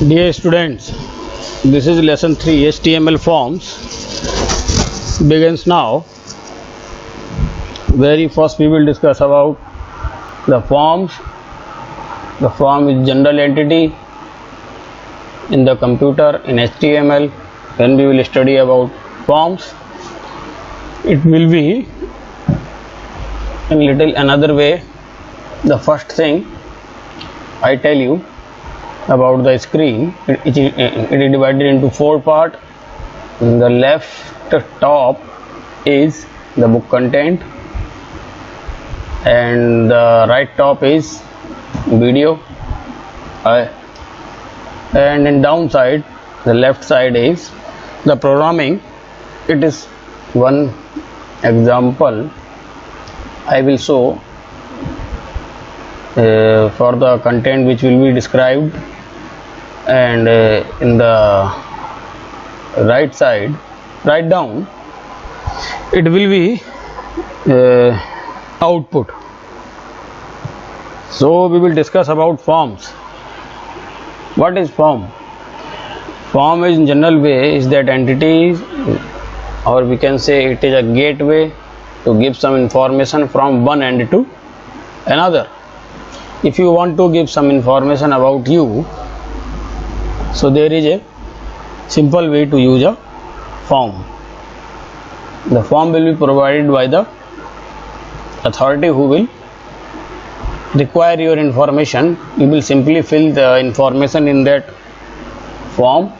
Dear students, this is lesson 3 HTML forms begins now. Very first we will discuss about the forms. The form is general entity in the computer in HTML. Then we will study about forms. It will be in little another way. The first thing I tell you about the screen, it is divided into 4 parts. The left top is the book content and the right top is video, and in downside the left side is the programming. It is one example I will show for the content which will be described, and in the right side, right down, it will be output. So we will discuss about forms. What is form? Form is in general way is that entity, or we can say it is a gateway to give some information from one end to another. If you want to give some information about you, so there is a simple way to use a form. The form will be provided by the authority who will require your information. You will simply fill the information in that form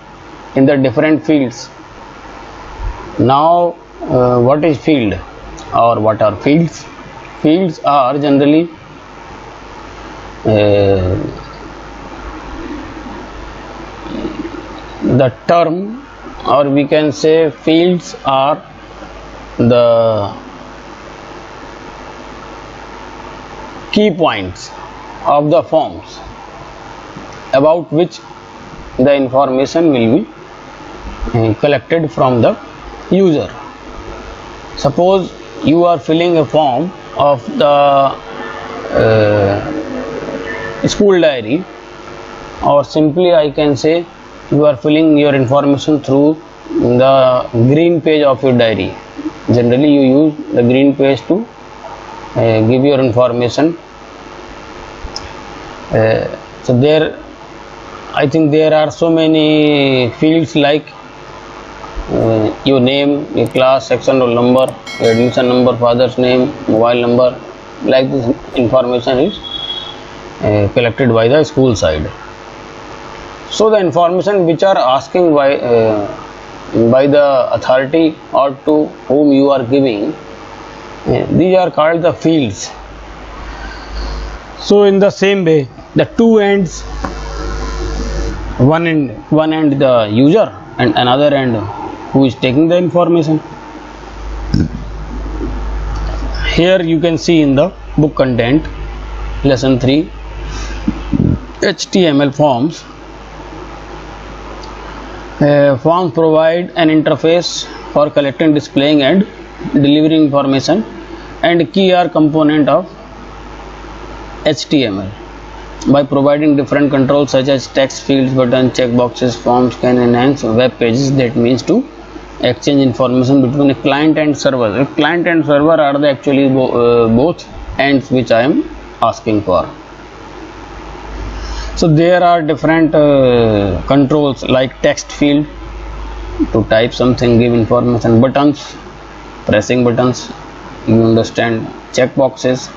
in the different fields. Now what is field or what are fields? Fields are generally the term, or we can say fields are the key points of the forms about which the information will be collected from the user. Suppose you are filling a form of the school diary, or simply I can say you are filling your information through the green page of your diary. Generally you use the green page to give your information. So there, I think there are so many fields like your name, your class, section, roll number, your admission number, father's name, mobile number. Like this information is collected by the school side. So the information which are asking by the authority or to whom you are giving, these are called the fields. So in the same way, the two ends, one end the user and another end who is taking the information. Here you can see in the book content, lesson 3 HTML forms. Forms provide an interface for collecting, displaying and delivering information, and key are component of HTML. By providing different controls such as text fields, buttons, checkboxes, forms can enhance web pages. That means to exchange information between a client and server. A client and server are the actually both ends which I am asking for. So there are different controls like text field to type something, give information, buttons, pressing buttons, you understand, checkboxes.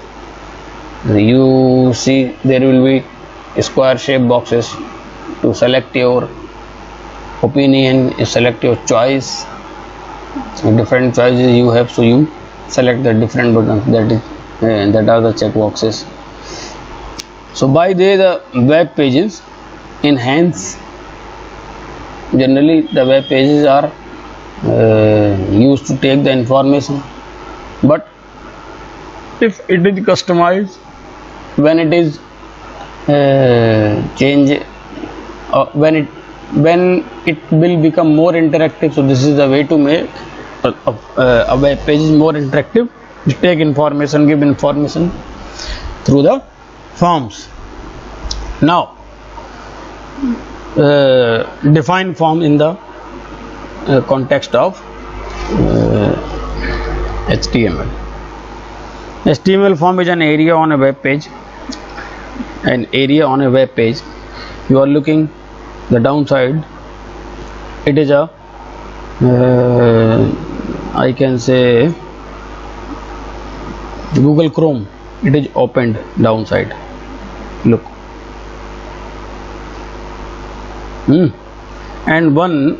You see there will be square shape boxes to select your opinion, select your choice. Different choices you have, so you select the different buttons, that are the checkboxes. So by the web pages enhance. Generally the web pages are used to take the information, but if it is customized, when it is change, when it will become more interactive. So this is the way to make a web page is more interactive, to take information, give information through the forms. Now define form in the context of HTML. HTML form is an area on a web page. An area on a web page. You are looking the downside. It is a I can say Google Chrome. It is opened downside. Look. And one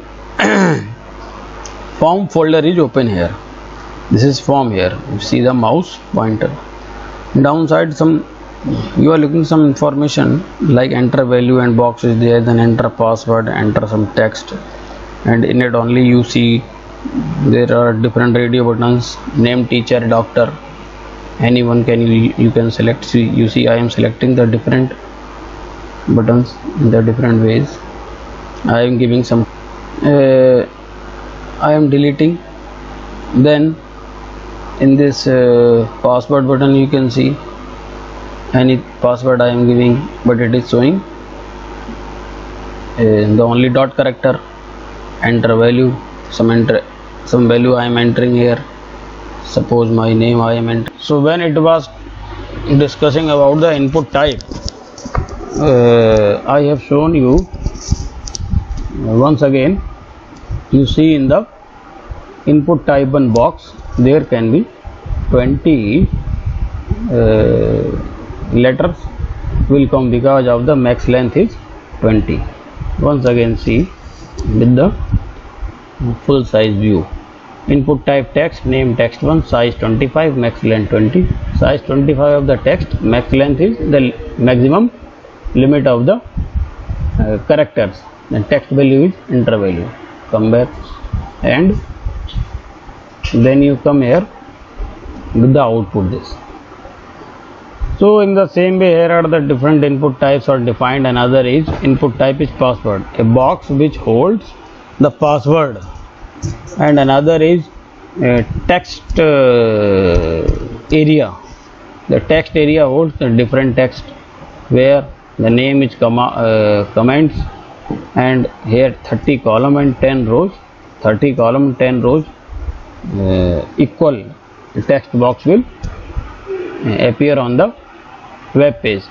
form folder is open here. This is form here. You see the mouse pointer. Downside, some you are looking some information like enter value and box is there, then enter password, enter some text, and in it only you see there are different radio buttons, name, teacher, doctor, anyone can you can select. See, you see I am selecting the different buttons in the different ways. I am giving some I am deleting. Then in this password button you can see any password I am giving, but it is showing the only dot character. Enter value, some value I am entering here. Suppose my name I am entering. So when it was discussing about the input type, I have shown you once again. You see in the input type 1 box there can be 20 letters will come because of the max length is 20. Once again see with the full size view. Input type text, name text 1, size 25, max length 20. Size 25 of the text, max length is the maximum limit of the characters. Then text value is enter value. Come back and then you come here with the output this. So in the same way here are the different input types are defined. Another is input type is password, a box which holds the password, and another is text area. The text area holds the different text where the name is comments, and here 30 column and 10 rows, 30 column 10 rows equal text box will appear on the web page.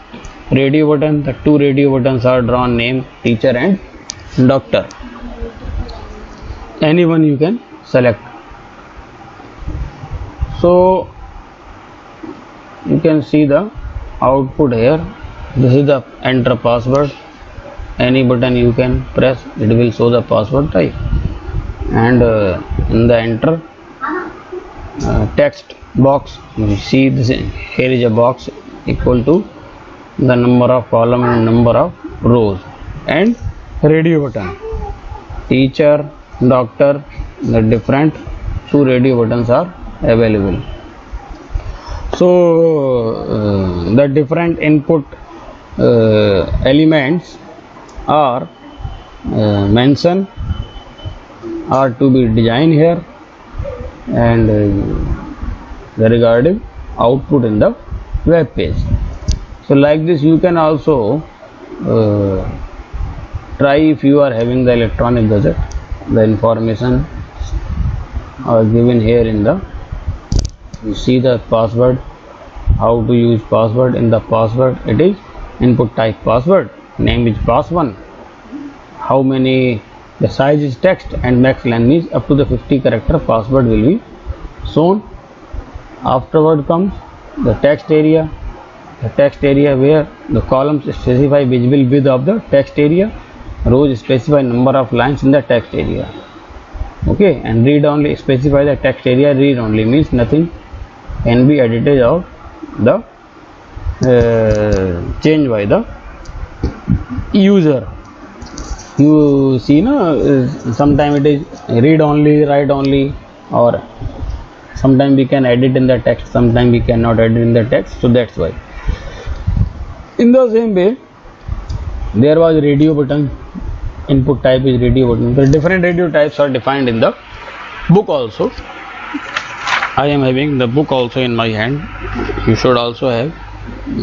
Radio button, the two radio buttons are drawn, name, teacher and doctor. Anyone you can select. So you can see the output here. This is the enter password. Any button you can press, it will show the password type. And in the enter text box, you see this here is a box equal to the number of column and number of rows, and radio button, teacher, doctor, the different two radio buttons are available. So the different input elements are mentioned are to be designed here, and the regarding output in the web page. So like this you can also try if you are having the electronic gadget. The information are given here in the, you see the password, how to use password. In the password it is input type password, name is pass1, how many, the size is text, and max length is up to the 50 character password will be shown. Afterward comes the text area. The text area where the columns specify visible width of the text area, rows specify number of lines in the text area. Okay, and read only specify the text area. Read only means nothing can be edited out the change by the user. You see sometimes it is read only, write only, or sometimes we can edit in the text, sometimes we cannot edit in the text. So that's why. In the same way, there was radio button. Input type is radio button. The different radio types are defined in the book also. I am having the book also in my hand. You should also have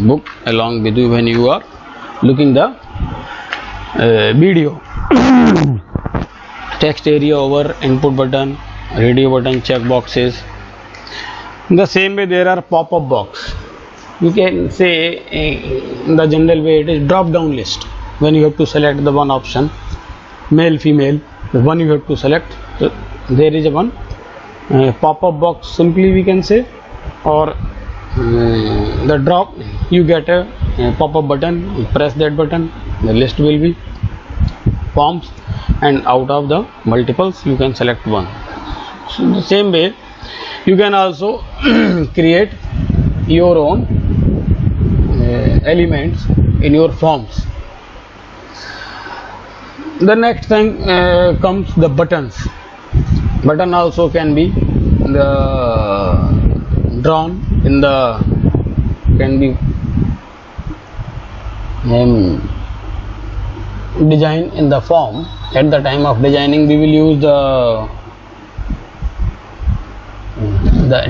book along with you when you are looking the video. Text area over input button, radio button, check boxes. In the same way there are pop-up box. You can say in the general way it is drop down list. When you have to select the one option, male, female, the one you have to select, so there is a one pop-up box simply we can say, or the drop, you get a pop-up button, you press that button, the list will be forms, and out of the multiples you can select one. So in the same way you can also create your own elements in your forms. The next thing comes the buttons. Button also can be drawn in the, can be designed in the form. At the time of designing we will use the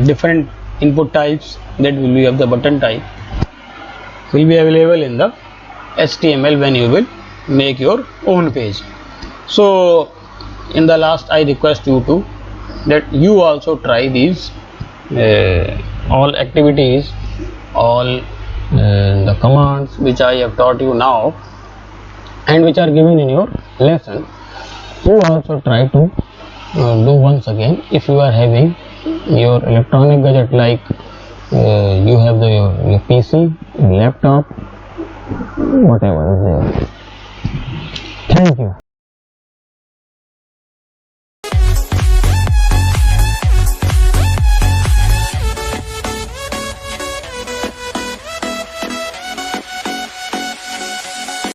different input types that will be of the button type will be available in the HTML when you will make your own page. So in the last I request you to that you also try these all activities, all the commands which I have taught you now and which are given in your lesson. You also try to do once again if you are having your electronic gadget, like you have your PC, laptop, whatever is there. Thank you.